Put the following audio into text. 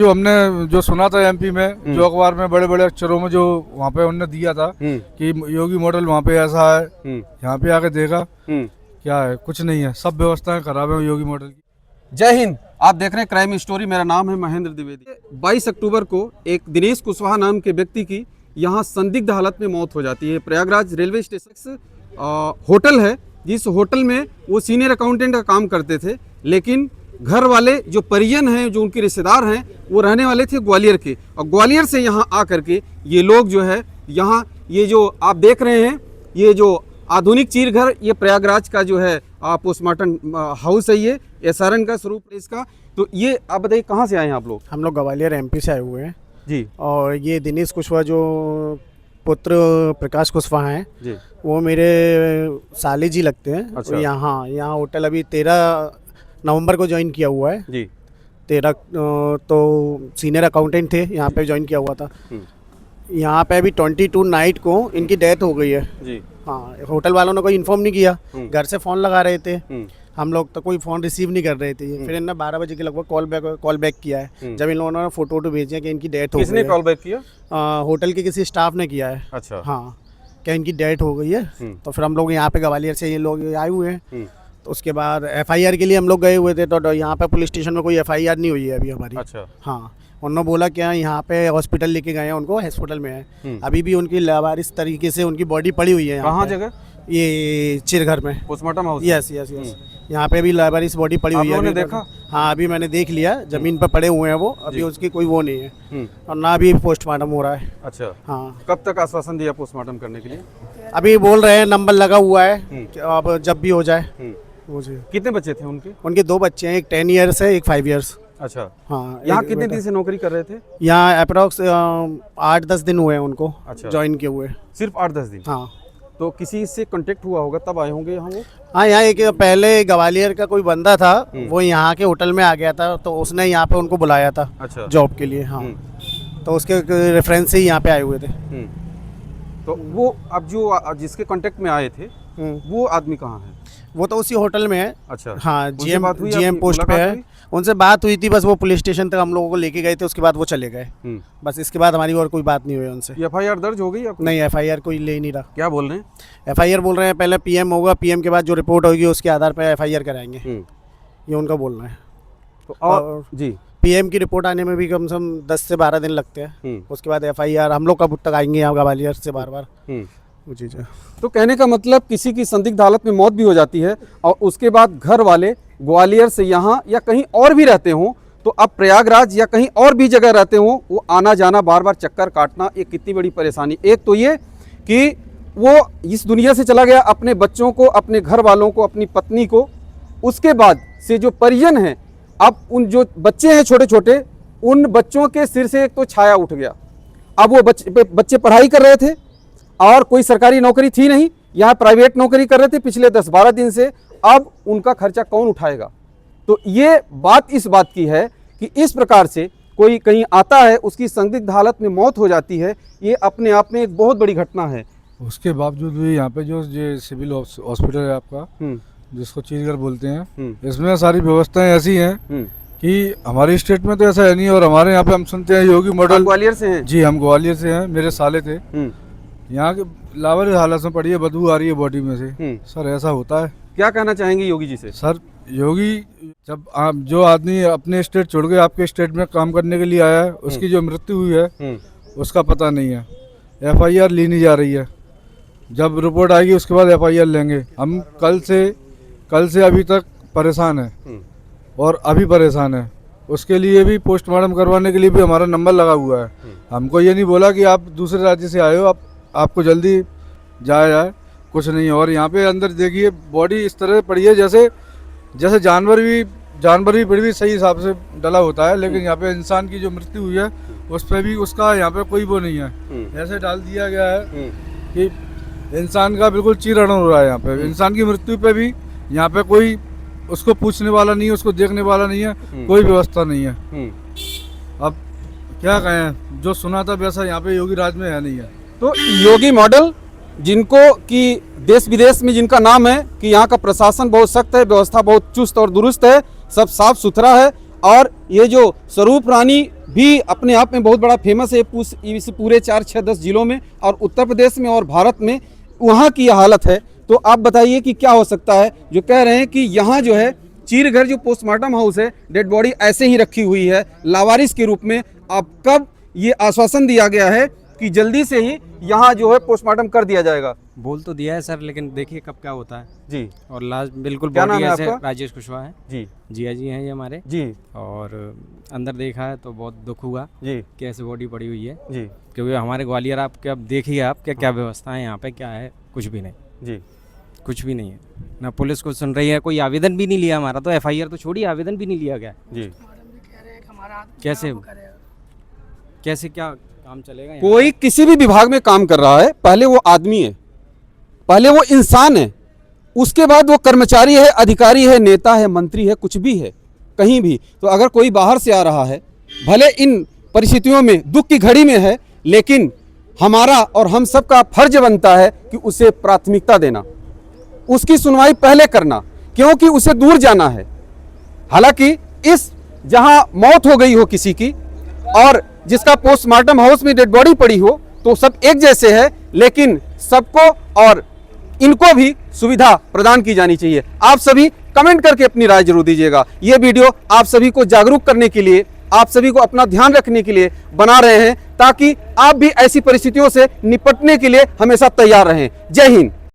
जो हमने जो सुना था एमपी में, जो अखबार में बड़े बड़े अक्षरों में जो वहाँ पे उन्होंने दिया था कि योगी मॉडल वहाँ पे ऐसा है, यहाँ पे आके देखा क्या है, कुछ नहीं है, सब व्यवस्थाएं खराब है योगी मॉडल की। जय हिंद, आप देख रहे हैं क्राइम स्टोरी। मेरा नाम है महेंद्र द्विवेदी। 22 अक्टूबर को एक दिनेश कुशवाहा नाम के व्यक्ति की यहाँ संदिग्ध हालत में मौत हो जाती है। प्रयागराज रेलवे स्टेशन होटल है, जिस होटल में वो सीनियर अकाउंटेंट का काम करते थे, लेकिन घर वाले जो परिजन हैं, जो उनके रिश्तेदार हैं, वो रहने वाले थे ग्वालियर के, और ग्वालियर से यहाँ आकर के ये लोग जो है यहाँ ये जो आप देख रहे हैं, ये जो आधुनिक चीर घर, ये प्रयागराज का जो है पोस्टमार्टम हाउस है, ये एसआरएन का स्वरूप इसका। तो ये आप बताइए कहाँ से आए हैं आप लोग? हम लोग ग्वालियर एमपी से आए हुए हैं जी। और ये दिनेश कुशवाहा जो पुत्र प्रकाश कुशवाहा हैं जी, वो मेरे साले जी लगते हैं। अच्छा। यहाँ होटल अभी 13 नवंबर को ज्वाइन किया हुआ है जी। 13 तो सीनियर अकाउंटेंट थे, यहाँ पे ज्वाइन किया हुआ था। यहाँ पे अभी 22 नाइट को इनकी डेथ हो गई है जी। हाँ, होटल वालों ने कोई इन्फॉर्म नहीं किया, घर से फ़ोन लगा रहे थे, हम लोग तो कोई फ़ोन रिसीव नहीं कर रहे थे। फिर इन्होंने 12 बजे के लगभग कॉल बैक किया है, जब इन लोगों ने फोटो भेजे हैं कि इनकी डेथ हो गई है। किसने कॉल बैक किया? होटल के किसी स्टाफ ने किया है। अच्छा। हाँ, क्या इनकी डेथ हो गई है। तो फिर हम लोग यहाँ पे ग्वालियर से ये लोग आए हुए हैं। तो उसके बाद एफआईआर के लिए हम लोग गए हुए थे, तो यहाँ पे पुलिस स्टेशन में कोई एफआईआर नहीं हुई है अभी हमारी। अच्छा। हाँ, उन्होंने बोला क्या यहाँ पे हॉस्पिटल लेके गए हैं, उनको हॉस्पिटल में है, अभी भी उनकी लावारिस तरीके से उनकी बॉडी पड़ी हुई है। कहाँ जगह? ये चिरघर में postmortem house. Yes yes yes, यहाँ पे भी लावारिस बॉडी पड़ी हुई है। आपने देखा? हाँ, अभी मैंने देख लिया, जमीन पर पड़े हुए हैं वो, अभी उसकी कोई वो नहीं है और ना भी पोस्टमार्टम हो रहा है। अच्छा। हाँ, कब तक आश्वासन दिया पोस्टमार्टम करने के लिए? अभी बोल रहे हैं नंबर लगा हुआ है, अब जब भी हो जाए। कितने बच्चे थे उनके? उनके 2 बच्चे हैं, एक 10 ईयर्स है, एक 5 ईयर्स। अच्छा। हाँ, यहाँ कितने दिन से नौकरी कर रहे थे? यहाँ अप्रोक्स 8-10 दिन हुए हैं उनको अच्छा। ज्वाइन किए हुए। सिर्फ 8-10 दिन? हाँ। तो किसी से कांटेक्ट हुआ होगा तब आए होंगे यहाँ वो? हाँ, यहाँ एक पहले ग्वालियर का कोई बंदा था, वो यहाँ के होटल में आ गया था, तो उसने यहाँ पे उनको बुलाया था। अच्छा। जॉब के लिए। हाँ, तो उसके रेफरेंस से ही यहाँ पे आए हुए थे। तो वो अब जो जिसके कांटेक्ट में आए थे वो आदमी कहाँ है? वो तो उसी होटल में है। अच्छा। हाँ, जीएम पोस्ट पे है। उनसे बात हुई थी, बस वो पुलिस स्टेशन तक हम लोगों को लेके गए थे, उसके बाद वो चले गए। बस इसके बाद हमारी और कोई बात नहीं हुई उनसे। एफआईआर दर्ज हो गई आपकी? नहीं, एफआईआर कोई ले नहीं रहा। क्या बोल रहे हैं? एफआईआर बोल रहे हैं पहले पीएम होगा, पीएम के बाद जो रिपोर्ट होगी उसके आधार पर एफआईआर कराएंगे, ये उनका बोलना है। तो और जी, पीएम की रिपोर्ट आने में भी कम से कम 10 से 12 दिन लगते हैं। उसके बाद एफआईआर हम लोग कब तक आएंगे यहाँ ग्वालियर से बार-बार। जी। तो कहने का मतलब किसी की संदिग्ध हालत में मौत भी हो जाती है और उसके बाद घर वाले ग्वालियर से यहाँ या कहीं और भी रहते हों, तो अब प्रयागराज या कहीं और भी जगह रहते हों, वो आना जाना बार बार चक्कर काटना एक कितनी बड़ी परेशानी। एक तो ये कि वो इस दुनिया से चला गया, अपने बच्चों को, अपने घर वालों को, अपनी पत्नी को, उसके बाद से जो परिजन हैं, अब उन जो बच्चे हैं छोटे छोटे, उन बच्चों के सिर से एक तो छाया उठ गया। अब वो बच्चे पढ़ाई कर रहे थे और कोई सरकारी नौकरी थी नहीं, यहाँ प्राइवेट नौकरी कर रहे थे पिछले 10-12 दिन से, अब उनका खर्चा कौन उठाएगा? तो ये बात इस बात की है कि इस प्रकार से कोई कहीं आता है, उसकी संदिग्ध हालत में मौत हो जाती है, ये अपने आप में एक बहुत बड़ी घटना है। उसके बावजूद भी यहाँ पे जो सिविल हॉस्पिटल है आपका, जिसको चीरघर बोलते हैं, इसमें सारी व्यवस्थाएं ऐसी हैं कि हमारी स्टेट में तो ऐसा है नहीं। और हमारे यहाँ पे हम सुनते हैं योगी मॉडल। ग्वालियर से हैं? जी, हम ग्वालियर से हैं, मेरे साले थे। यहाँ के लावारिस हालत में पड़ी है, बदबू आ रही है बॉडी में से। सर ऐसा होता है? क्या कहना चाहेंगे योगी जी से? सर, योगी जब आप जो आदमी अपने स्टेट छोड़ के आपके स्टेट में काम करने के लिए आया है, उसकी जो मृत्यु हुई है उसका पता नहीं है, एफआईआर ली नहीं जा रही है। जब रिपोर्ट आएगी उसके बाद एफआईआर लेंगे। हम कल से अभी तक परेशान हैं और अभी परेशान है। उसके लिए भी पोस्टमार्टम करवाने के लिए भी हमारा नंबर लगा हुआ है। हमको ये नहीं बोला कि आप दूसरे राज्य से आए हो, आपको जल्दी जाया जाए, कुछ नहीं है। और यहाँ पे अंदर देखिए बॉडी इस तरह पड़ी है जैसे जानवर भी फिर भी सही हिसाब से डला होता है, लेकिन यहाँ पे इंसान की जो मृत्यु हुई है उस पर भी उसका यहाँ पे कोई वो नहीं है। ऐसे डाल दिया गया है कि इंसान का बिल्कुल चीरण हो रहा है। यहाँ पे इंसान की मृत्यु पे भी यहाँ पे कोई उसको पूछने वाला नहीं है, उसको देखने वाला नहीं है, कोई व्यवस्था नहीं है। अब क्या कहें, जो सुना था वैसा यहाँ पे योगी राज में है नहीं है। तो योगी मॉडल जिनको कि देश विदेश में जिनका नाम है कि यहाँ का प्रशासन बहुत सख्त है, व्यवस्था बहुत चुस्त और दुरुस्त है, सब साफ सुथरा है, और ये जो स्वरूप रानी भी अपने आप में बहुत बड़ा फेमस है इस पूरे 4-6-10 जिलों में, और उत्तर प्रदेश में और भारत में वहाँ की यह हालत है। तो आप बताइए कि क्या हो सकता है। जो कह रहे हैं कि यहाँ जो है चीरघर जो पोस्टमार्टम हाउस है, डेड बॉडी ऐसे ही रखी हुई है लावारिस के रूप में। अब कब ये आश्वासन दिया गया है कि जल्दी से ही यहाँ जो है पोस्टमार्टम कर दिया जाएगा? बोल तो दिया है सर, लेकिन देखिए कब क्या होता है जी। और लास्ट बिल्कुल क्या नाम बॉडी है ऐसे आपका? राजेश कुशवाहा है जी जिया जी हैं ये हमारे जी और अंदर देखा है तो बहुत दुख हुआ जी कि ऐसे बॉडी पड़ी हुई है, जी क्योंकि हमारे ग्वालियर आपके अब देखिए आप क्या क्या व्यवस्था है यहाँ पे, क्या है कुछ भी नहीं, जी कुछ भी नहीं है। ना पुलिस को सुन रही है, कोई आवेदन भी नहीं लिया हमारा, तो एफआईआर तो छोड़िए आवेदन भी नहीं लिया गया। जी। कैसे कैसे क्या काम चलेगा यहाँ? कोई किसी भी विभाग में काम कर रहा है, पहले वो आदमी है, पहले वो इंसान है, उसके बाद वो कर्मचारी है, अधिकारी है, नेता है, मंत्री है, कुछ भी है, कहीं भी। तो अगर कोई बाहर से आ रहा है, भले इन परिस्थितियों में दुख की घड़ी में है, लेकिन हमारा और हम सबका फर्ज बनता है कि उसे प्राथमिकता देना, उसकी सुनवाई पहले करना, क्योंकि उसे दूर जाना है। हालांकि इस जहां मौत हो गई हो किसी की और जिसका पोस्टमार्टम हाउस में डेड बॉडी पड़ी हो, तो सब एक जैसे है, लेकिन सबको और इनको भी सुविधा प्रदान की जानी चाहिए। आप सभी कमेंट करके अपनी राय जरूर दीजिएगा। ये वीडियो आप सभी को जागरूक करने के लिए, आप सभी को अपना ध्यान रखने के लिए बना रहे हैं, ताकि आप भी ऐसी परिस्थितियों से निपटने के लिए हमेशा तैयार रहें। जय हिंद।